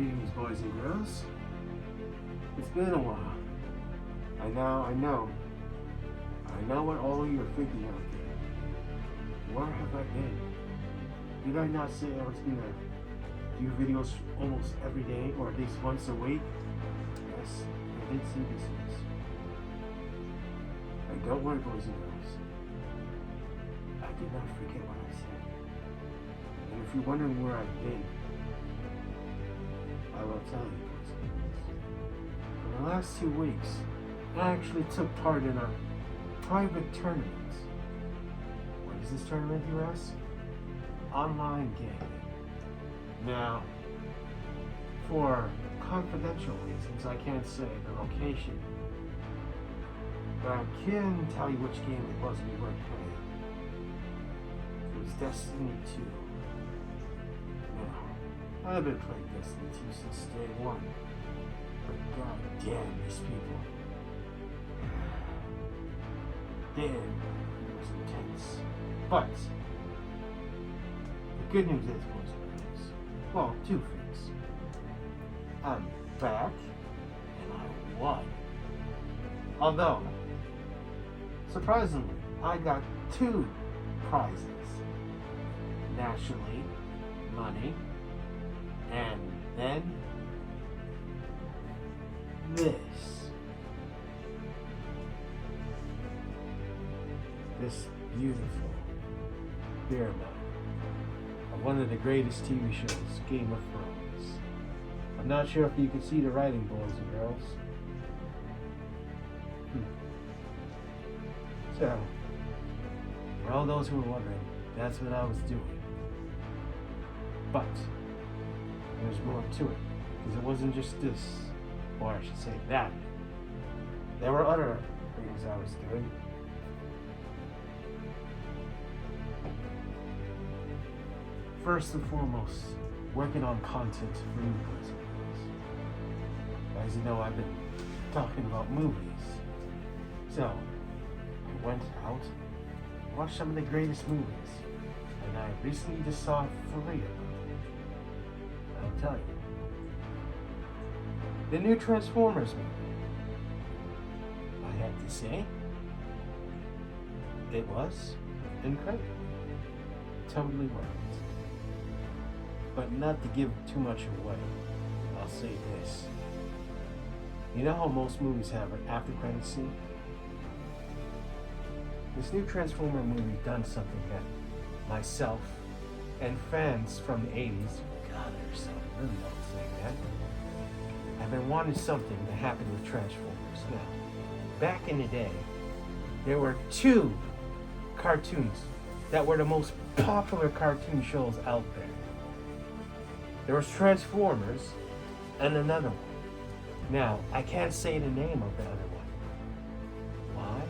Greetings, boys and girls. It's been a while. I know what all you are thinking out there. Where have I been? Did I not say I was gonna do videos almost every day or at least once a week? Yes, I did say this once. And don't worry, boys and girls. I did not forget what I said. And if you're wondering where I've been, I will tell you, boys and girls. For the last 2 weeks, I actually took part in a private tournament. What is this tournament, you ask? Online gaming. Now, for confidential reasons, I can't say the location, but I can tell you which game it was we were playing. It was Destiny 2. Now, I've been playing Destiny 2 since day one, but god damn these people. Damn, it was intense. But the good news is, boys and girls, well, 2 things. I'm back, and I won. Although, surprisingly, I got 2 prizes. Naturally, money, and then this beautiful beer mug of one of the greatest TV shows, Game of Thrones. I'm not sure if you can see the writing, boys and girls. So, for all those who are wondering, that's what I was doing. But there's more to it, because it wasn't just this, or I should say that. There were other things I was doing. First and foremost, working on content for you boys and girls. As you know, I've been talking about movies. So, I went out, watched some of the greatest movies, and I recently just saw 3 of them. I'll tell you. The new Transformers movie. I have to say, it was incredible. Totally worth it. But not to give too much away, I'll say this. You know how most movies have an after credit scene? This new Transformer movie done something that myself and fans from the 80s, God, there's some really old saying that, have been wanting something to happen with Transformers. Now, back in the day, there were 2 cartoons that were the most popular cartoon shows out there. There was Transformers and another one. Now, I can't say the name of the other one. Why?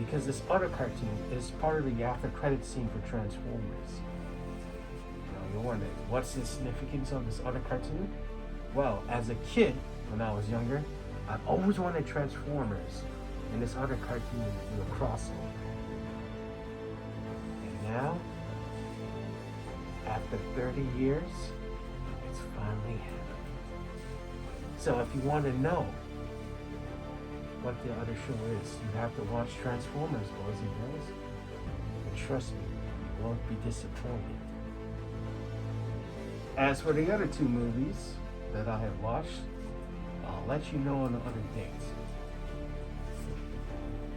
Because this other cartoon is part of the after credit scene for Transformers. Now, you're wondering, what's the significance of this other cartoon? Well, as a kid, when I was younger, I've always wanted Transformers and this other cartoon to do a crossover. And now, after 30 years, it's finally happening. So if you want to know what the other show is, you have to watch Transformers, boys and girls. And trust me, you won't be disappointed. As for the other 2 movies that I have watched, I'll let you know on the other dates.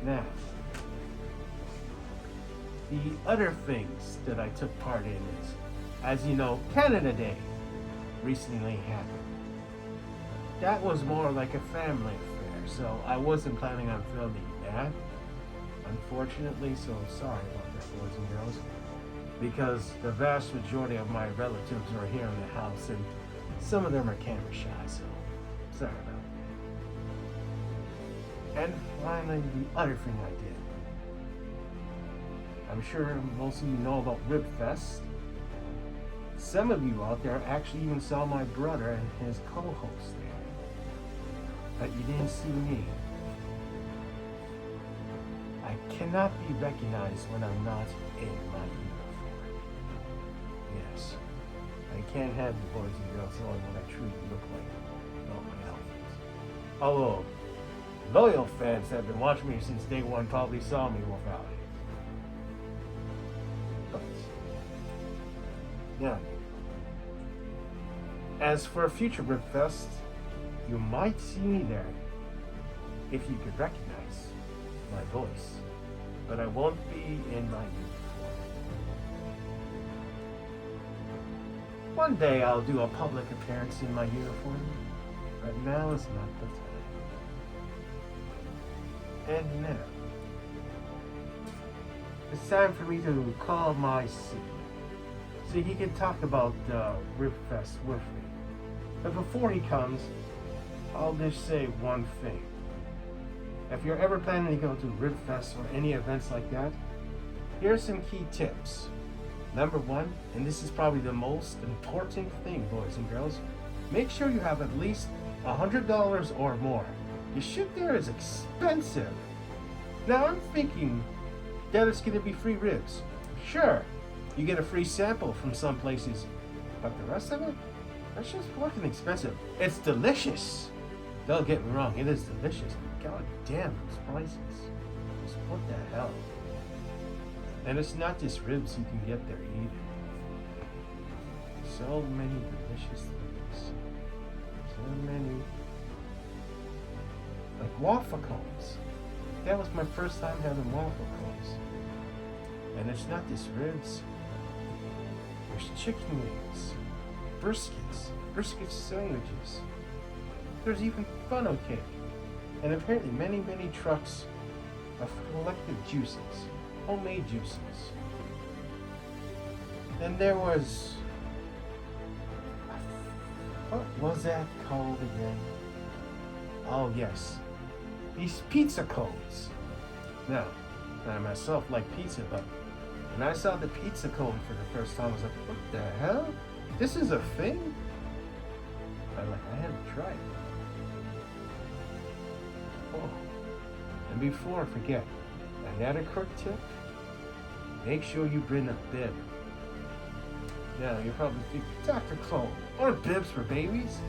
Now, the other things that I took part in is, as you know, Canada Day recently happened. That was more like a family affair, so I wasn't planning on filming that. Unfortunately, so sorry about that, boys and girls, because the vast majority of my relatives are here in the house, and some of them are camera shy, so sorry about that. And finally, the other thing I did. I'm sure most of you know about Ribfest. Some of you out there actually even saw my brother and his co-host there. But you didn't see me. I cannot be recognized when I'm not in my uniform. Yes, I can't have you boys and girls knowing what I truly look like without my outfits. Although, loyal fans that have been watching me since day one probably saw me without it. But, yeah. As for a future Ribfest, you might see me there if you could recognize my voice, but I won't be in my uniform. One day I'll do a public appearance in my uniform, but now is not the time. And now, it's time for me to call my city, so he can talk about Ribfest with me. But before he comes, I'll just say one thing. If you're ever planning to go to Ribfest or any events like that, here's some key tips. Number one, and this is probably the most important thing, boys and girls, make sure you have at least $100 or more. The shit there is expensive. Now I'm thinking that it's gonna be free ribs. Sure, you get a free sample from some places, but the rest of it, that's just fucking expensive. It's delicious. Don't get me wrong, it is delicious. God damn those prices. Just what the hell? And it's not just ribs you can get there either. So many delicious things. So many. Like waffle cones. That was my first time having waffle cones. And it's not just ribs. There's chicken wings, brisket sandwiches. There's even funnel cake. And apparently many trucks of collected juices, homemade juices. Then there was, what was that called again? Oh yes, these pizza cones. Now, I myself like pizza, but when I saw the pizza cone for the first time, I was like, what the hell? This is a thing? I had to try it. Oh. And before I forget, another quick tip, make sure you bring a bib. Now, you're probably thinking, Dr. Clone, aren't bibs for babies?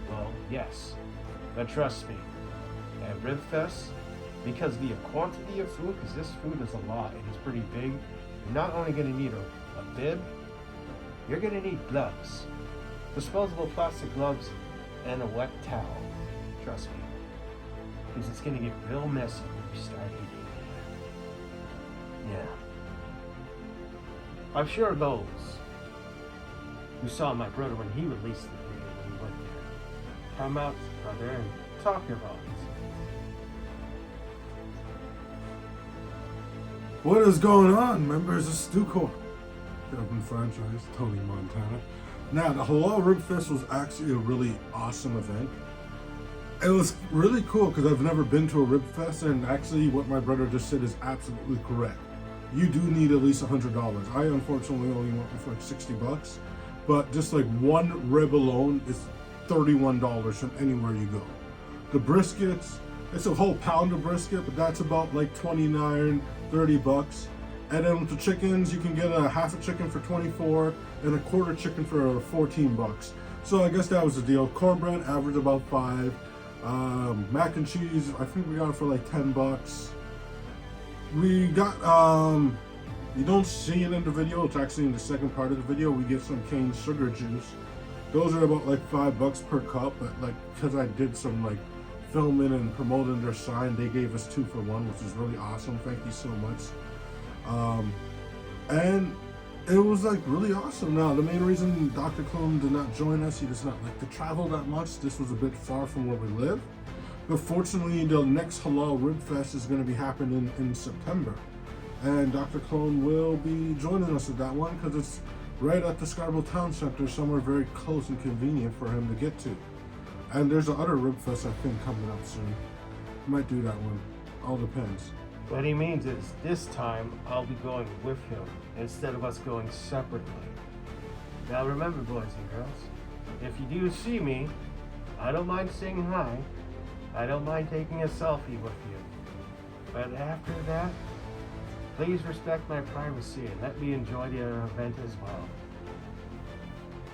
Well, yes, but trust me, at Ribfest, because of the quantity of food, because this food is a lot and it's pretty big, you're not only going to need a bib, you're going to need gloves, disposable plastic gloves, and a wet towel. Trust me. Because it's going to get real messy when you start eating. Yeah. I'm sure those who saw my brother when he released the video when he went there come out there and talk about it. What is going on, members of StuCore? Open franchise, Tony Montana. Now, the Halal Ribfest was actually a really awesome event. It was really cool because I've never been to a Ribfest, and actually what my brother just said is absolutely correct. You do need at least $100. I unfortunately only went for like $60, but just like one rib alone is $31 from anywhere you go. The briskets, it's a whole pound of brisket, but that's about like $29, $30. And then with the chickens, you can get a half a chicken for $24 and a quarter chicken for $14. So I guess that was the deal. Cornbread averaged about $5. Mac and cheese, I think we got it for like $10. We got, you don't see it in the video, it's actually in the second part of the video. We get some cane sugar juice. Those are about like $5 per cup, but like, cause I did some like filming and promoting their sign, they gave us 2 for 1, which is really awesome. Thank you so much. And it was like really awesome. Now, the main reason Dr. Clone did not join us, he does not like to travel that much. This was a bit far from where we live. But fortunately, the next Halal Ribfest is going to be happening in September. And Dr. Clone will be joining us at that one because it's right at the Scarborough Town Center, somewhere very close and convenient for him to get to. And there's another Ribfest, I think, coming up soon. Might do that one. All depends. What he means is, this time, I'll be going with him, instead of us going separately. Now remember, boys and girls, if you do see me, I don't mind saying hi. I don't mind taking a selfie with you. But after that, please respect my privacy and let me enjoy the event as well.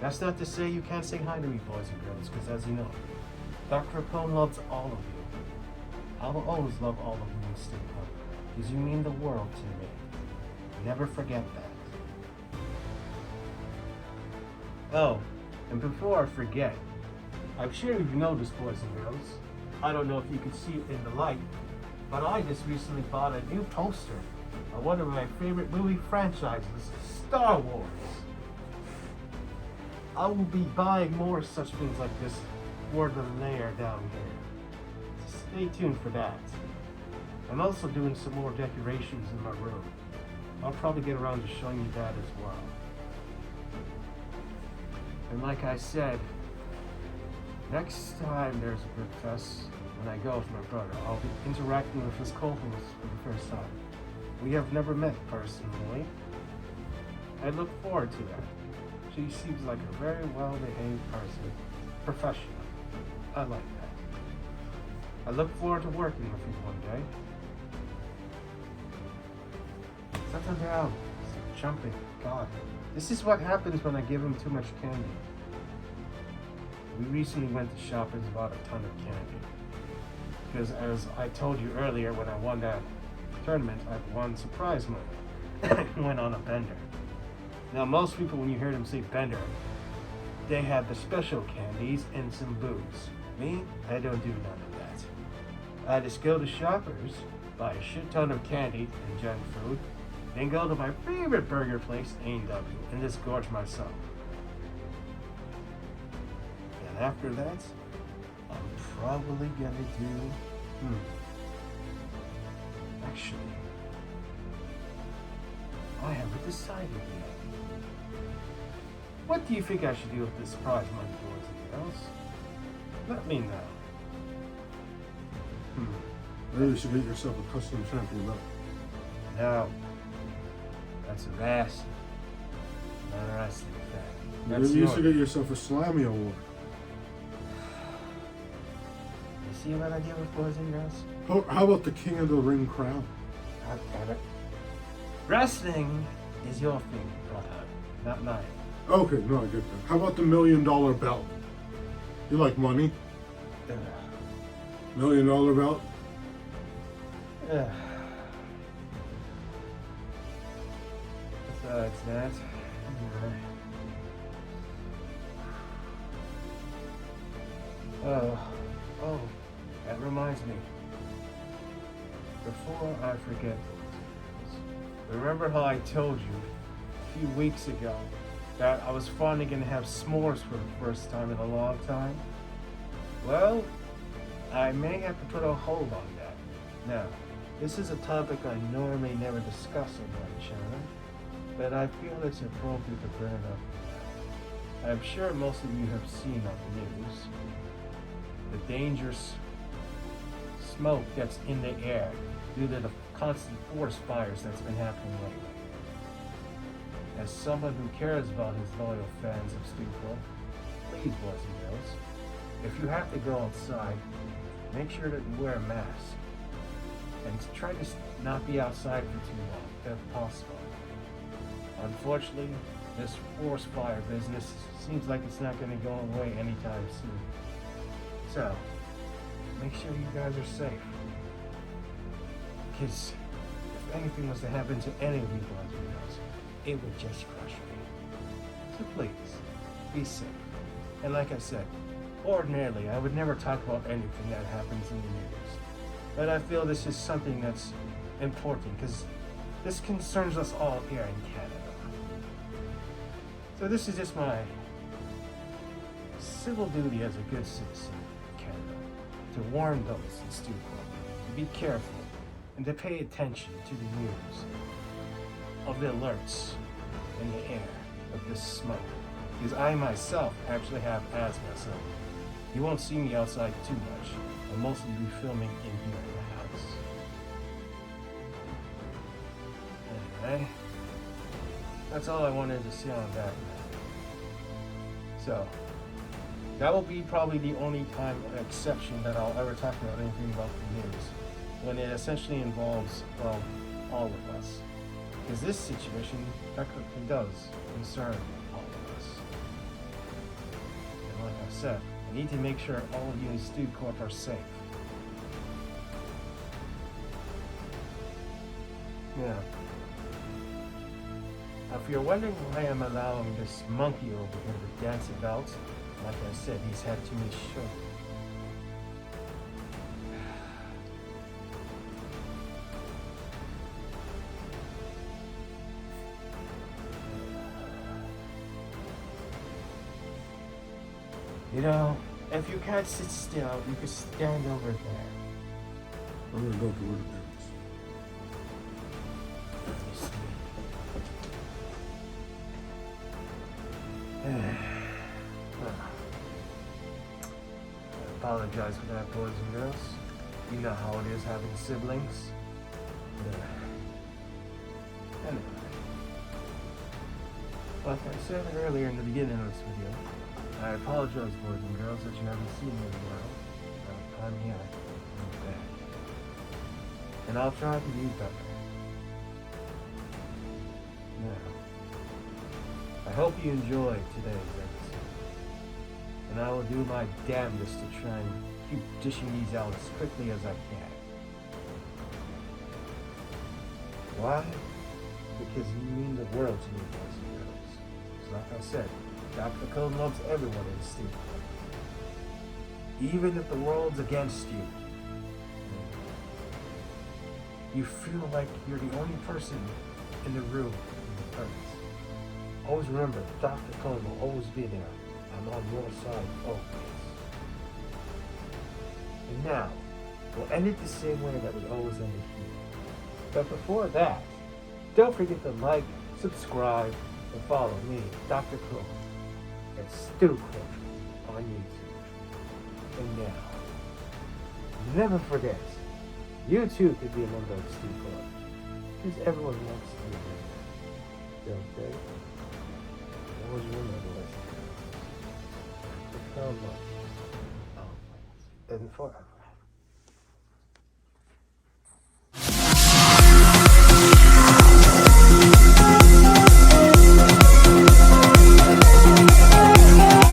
That's not to say you can't say hi to me, boys and girls, because as you know, Dr. Rapone loves all of you. I will always love all of you in Steampunk, because you mean the world to me. Never forget that. Oh, and before I forget, I'm sure you've noticed, boys and girls, I don't know if you can see it in the light, but I just recently bought a new poster of one of my favorite movie franchises, Star Wars. I will be buying more such things like this for the layer down here. So stay tuned for that. I'm also doing some more decorations in my room. I'll probably get around to showing you that as well. And like I said, next time there's a Rip Fest, when I go with my brother, I'll be interacting with his co-host for the first time. We have never met personally. I look forward to that. She seems like a very well-behaved person, professional. I like that. I look forward to working with you one day. Settle down. Stop jumping. God. This is what happens when I give him too much candy. We recently went to Shoppers and bought a ton of candy. Because as I told you earlier, when I won that tournament, I won surprise money. Went on a bender. Now most people, when you hear them say bender, they have the special candies and some booze. Me, I don't do none of that. I just go to Shoppers, buy a shit ton of candy and junk food, then go to my favorite burger place, A&W, and just gorge myself. And after that, I'm probably gonna do, actually, I haven't decided yet. What do you think I should do with this prize money, boys and girls? Let me know. Maybe you should get yourself a custom champion belt. No. That's a wrestling. Not a wrestling thing. Maybe you should get yourself a Slammy award. You see what I do with boys and girls? How about the King of the Ring crown? God damn it. Wrestling is your thing, brother, not mine. Okay, no, I get that. How about the $1 million belt? You like money? Ugh. $1 million belt? Ugh. Besides that, oh, that reminds me. Before I forget, remember how I told you a few weeks ago that I was finally going to have s'mores for the first time in a long time? Well, I may have to put a hold on that. Now, this is a topic I normally never discuss on my channel, but I feel it's appropriate to bring it up. I'm sure most of you have seen on the news the dangerous smoke that's in the air due to the constant forest fires that's been happening lately. As someone who cares about his loyal fans of Steamcore, please, boys and girls, if you have to go outside, make sure that you wear a mask and try to not be outside for too long, if possible. Unfortunately, this forest fire business seems like it's not going to go away anytime soon. So, make sure you guys are safe. Because if anything was to happen to any of you boys and girls, it would just crush me. So please, be safe. And like I said, ordinarily I would never talk about anything that happens in the news. But I feel this is something that's important because this concerns us all here in Canada. So this is just my civil duty as a good citizen of Canada to warn those in Steamcore to be careful and to pay attention to the news of the alerts in the air of this smoke. Because I myself actually have asthma, so you won't see me outside too much. I'll mostly be filming in here in the house. Anyway, that's all I wanted to say on that. So, that will be probably the only time, exception, that I'll ever talk about anything about the news. When it essentially involves, well, all of us. Because this situation technically does concern all of us. I said, I need to make sure all of you in Stu Corp are safe. Yeah. Now, if you're wondering why I'm allowing this monkey over here to dance about, like I said, he's had too much sugar. You know, if you can't sit still, you can stand over there. I'm gonna go through the dance. Let me see. I apologize for that, boys and girls. You know how it is having siblings. Anyway, like I said earlier in the beginning of this video, I apologize, boys and girls, that you haven't seen me in a while. I'm here. I'm back. And I'll try to do better. Now, I hope you enjoyed today's episode. And I will do my damnedest to try and keep dishing these out as quickly as I can. Why? Because you mean the world to me, boys and girls. So like I said, Dr. Cone loves everyone in Steve. Even if the world's against you, you feel like you're the only person in the room in the earth. Always remember, Dr. Cone will always be there. I'm on your side always. And now, we'll end it the same way that we always end it here. But before that, don't forget to like, subscribe, and follow me, Dr. Cone, at Stu Corp on YouTube. And now, never forget, you too could be a member of Stu Corp. Because everyone wants to be a member. Don't they? Always remember this. Become always and forever.